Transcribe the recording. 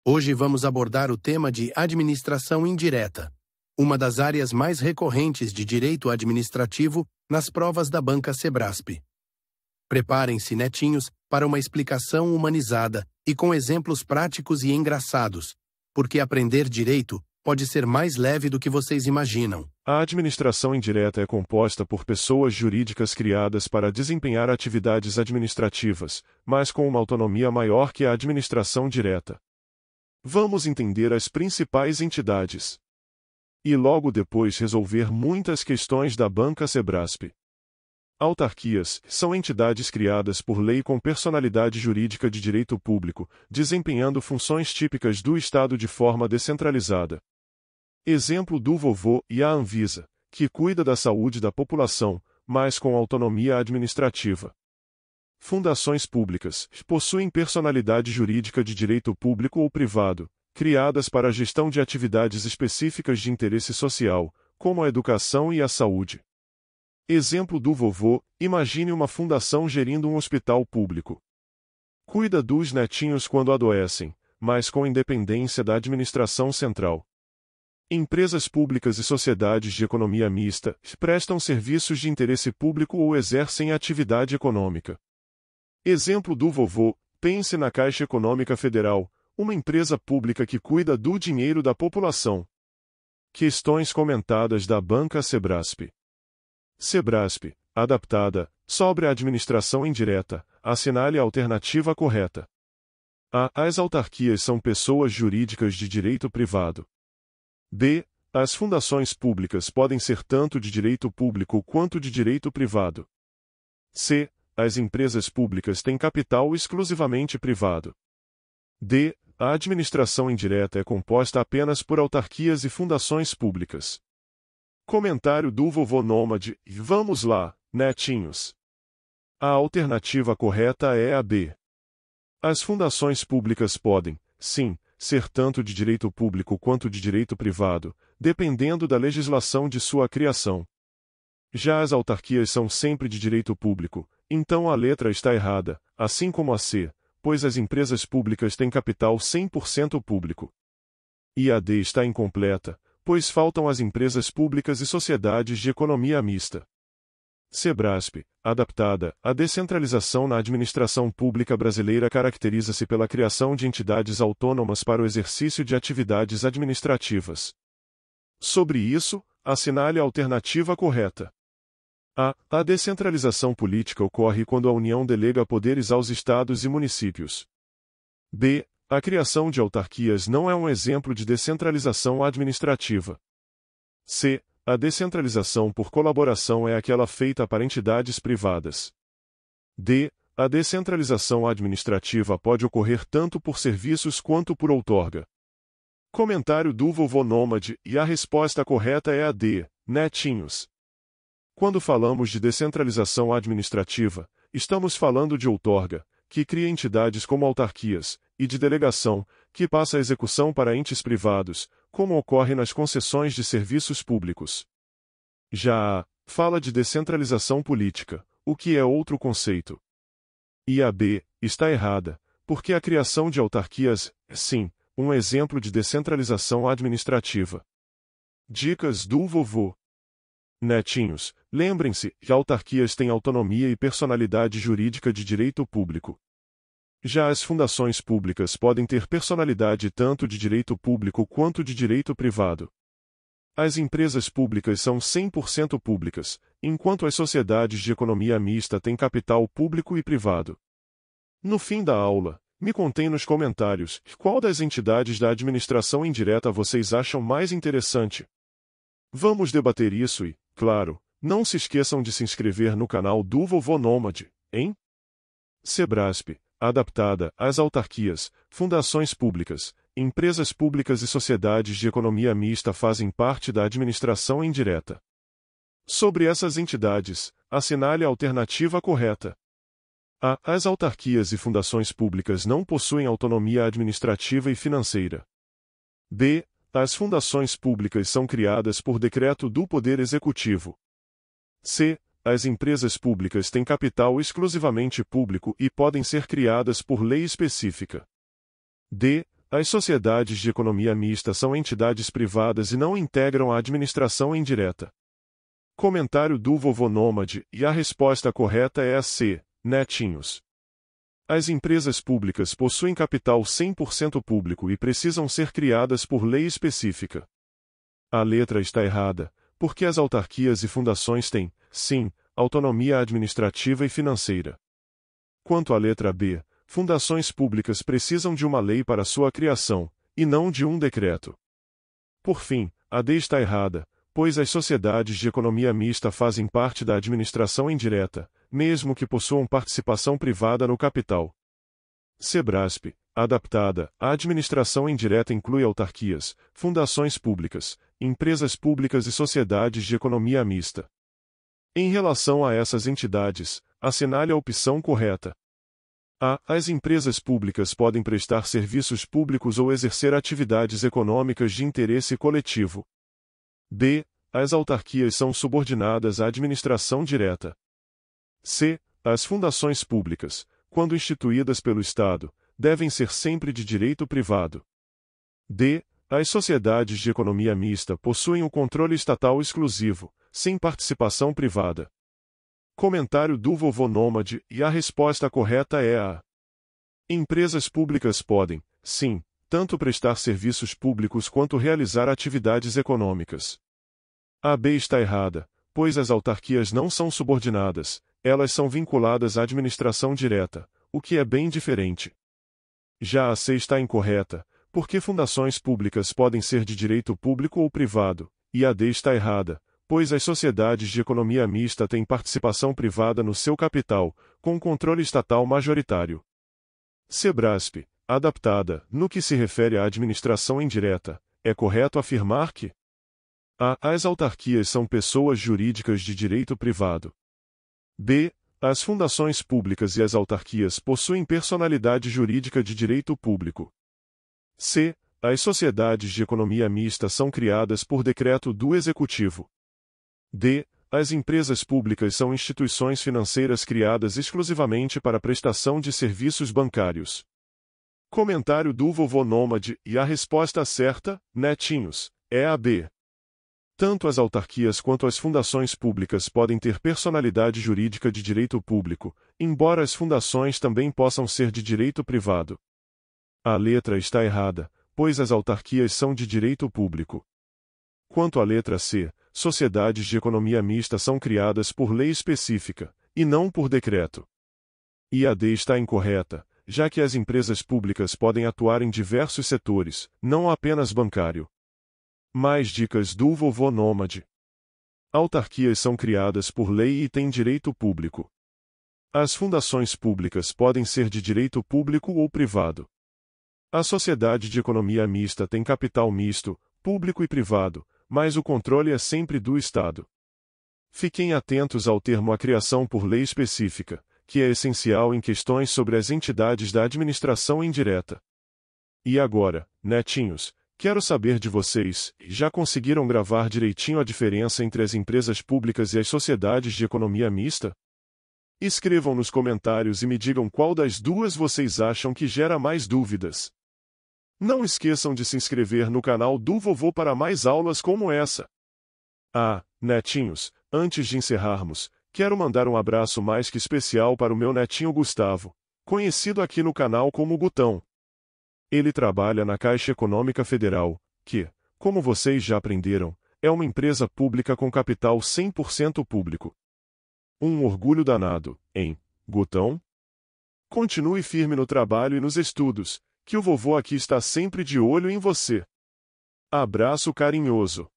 Hoje vamos abordar o tema de administração indireta, uma das áreas mais recorrentes de direito administrativo nas provas da banca Sebrasp. Preparem-se, netinhos, para uma explicação humanizada e com exemplos práticos e engraçados, porque aprender direito pode ser mais leve do que vocês imaginam. A administração indireta é composta por pessoas jurídicas criadas para desempenhar atividades administrativas, mas com uma autonomia maior que a administração direta. Vamos entender as principais entidades. E logo depois resolver muitas questões da banca Sebrasp. Autarquias são entidades criadas por lei com personalidade jurídica de direito público, desempenhando funções típicas do Estado de forma descentralizada. Exemplo do vovô e a Anvisa, que cuida da saúde da população, mas com autonomia administrativa. Fundações públicas possuem personalidade jurídica de direito público ou privado, criadas para a gestão de atividades específicas de interesse social, como a educação e a saúde. Exemplo do vovô: imagine uma fundação gerindo um hospital público. Cuida dos netinhos quando adoecem, mas com independência da administração central. Empresas públicas e sociedades de economia mista prestam serviços de interesse público ou exercem atividade econômica. Exemplo do vovô: pense na Caixa Econômica Federal, uma empresa pública que cuida do dinheiro da população. Questões comentadas da banca Sebrasp. Sebrasp, adaptada, sobre a administração indireta, assinale a alternativa correta. A. As autarquias são pessoas jurídicas de direito privado. B. As fundações públicas podem ser tanto de direito público quanto de direito privado. C. As empresas públicas têm capital exclusivamente privado. D. A administração indireta é composta apenas por autarquias e fundações públicas. Comentário do vovô Nômade: vamos lá, netinhos. A alternativa correta é a B. As fundações públicas podem, sim, ser tanto de direito público quanto de direito privado, dependendo da legislação de sua criação. Já as autarquias são sempre de direito público, então a letra está errada, assim como a C, pois as empresas públicas têm capital 100% público. E a D está incompleta, pois faltam as empresas públicas e sociedades de economia mista. Sebrasp, adaptada, a descentralização na administração pública brasileira caracteriza-se pela criação de entidades autônomas para o exercício de atividades administrativas. Sobre isso, assinale a alternativa correta. A descentralização política ocorre quando a União delega poderes aos estados e municípios. B. A criação de autarquias não é um exemplo de descentralização administrativa. C. A descentralização por colaboração é aquela feita para entidades privadas. D. A descentralização administrativa pode ocorrer tanto por serviços quanto por outorga. Comentário do vovô Nômade: e a resposta correta é a D, netinhos. Quando falamos de descentralização administrativa, estamos falando de outorga, que cria entidades como autarquias, e de delegação, que passa a execução para entes privados, como ocorre nas concessões de serviços públicos. Já a fala de descentralização política, o que é outro conceito. E a B está errada, porque a criação de autarquias é, sim, um exemplo de descentralização administrativa. Dicas do vovô. Netinhos, lembrem-se que autarquias têm autonomia e personalidade jurídica de direito público. Já as fundações públicas podem ter personalidade tanto de direito público quanto de direito privado. As empresas públicas são 100% públicas, enquanto as sociedades de economia mista têm capital público e privado. No fim da aula, me contem nos comentários qual das entidades da administração indireta vocês acham mais interessante. Vamos debater isso e, claro, não se esqueçam de se inscrever no canal do Vovô Nômade, hein? Sebrasp, adaptada, as autarquias, fundações públicas, empresas públicas e sociedades de economia mista fazem parte da administração indireta. Sobre essas entidades, assinale a alternativa correta. A. As autarquias e fundações públicas não possuem autonomia administrativa e financeira. B. As fundações públicas são criadas por decreto do Poder Executivo. C. As empresas públicas têm capital exclusivamente público e podem ser criadas por lei específica. D. As sociedades de economia mista são entidades privadas e não integram a administração indireta. Comentário do Vovô Nômade, e a resposta correta é a C, netinhos. As empresas públicas possuem capital 100% público e precisam ser criadas por lei específica. A letra está errada, porque as autarquias e fundações têm, sim, autonomia administrativa e financeira. Quanto à letra B, fundações públicas precisam de uma lei para sua criação, e não de um decreto. Por fim, a D está errada, pois as sociedades de economia mista fazem parte da administração indireta, mesmo que possuam participação privada no capital. Sebrasp, adaptada, a administração indireta inclui autarquias, fundações públicas, empresas públicas e sociedades de economia mista. Em relação a essas entidades, assinale a opção correta. A. As empresas públicas podem prestar serviços públicos ou exercer atividades econômicas de interesse coletivo. B. As autarquias são subordinadas à administração direta. C. As fundações públicas, quando instituídas pelo Estado, devem ser sempre de direito privado. D. As sociedades de economia mista possuem o controle estatal exclusivo, sem participação privada. Comentário do Vovô Nômade, e a resposta correta é a. Empresas públicas podem, sim, tanto prestar serviços públicos quanto realizar atividades econômicas. A B está errada, pois as autarquias não são subordinadas, elas são vinculadas à administração direta, o que é bem diferente. Já a C está incorreta, porque fundações públicas podem ser de direito público ou privado, e a D está errada, pois as sociedades de economia mista têm participação privada no seu capital, com controle estatal majoritário. Sebrasp, adaptada, no que se refere à administração indireta, é correto afirmar que a. As autarquias são pessoas jurídicas de direito privado. B. As fundações públicas e as autarquias possuem personalidade jurídica de direito público. C. As sociedades de economia mista são criadas por decreto do Executivo. D. As empresas públicas são instituições financeiras criadas exclusivamente para prestação de serviços bancários. Comentário do Vovô Nômade, e a resposta certa, netinhos, é a B. Tanto as autarquias quanto as fundações públicas podem ter personalidade jurídica de direito público, embora as fundações também possam ser de direito privado. A letra está errada, pois as autarquias são de direito público. Quanto à letra C, sociedades de economia mista são criadas por lei específica, e não por decreto. E a D está incorreta, já que as empresas públicas podem atuar em diversos setores, não apenas bancário. Mais dicas do Vovô Nômade. Autarquias são criadas por lei e têm direito público. As fundações públicas podem ser de direito público ou privado. A sociedade de economia mista tem capital misto, público e privado, mas o controle é sempre do Estado. Fiquem atentos ao termo a criação por lei específica, que é essencial em questões sobre as entidades da administração indireta. E agora, netinhos, quero saber de vocês, já conseguiram gravar direitinho a diferença entre as empresas públicas e as sociedades de economia mista? Escrevam nos comentários e me digam qual das duas vocês acham que gera mais dúvidas. Não esqueçam de se inscrever no canal do Vovô para mais aulas como essa. Ah, netinhos, antes de encerrarmos, quero mandar um abraço mais que especial para o meu netinho Gustavo, conhecido aqui no canal como Gutão. Ele trabalha na Caixa Econômica Federal, que, como vocês já aprenderam, é uma empresa pública com capital 100% público. Um orgulho danado, hein, Gutão? Continue firme no trabalho e nos estudos, que o vovô aqui está sempre de olho em você. Abraço carinhoso.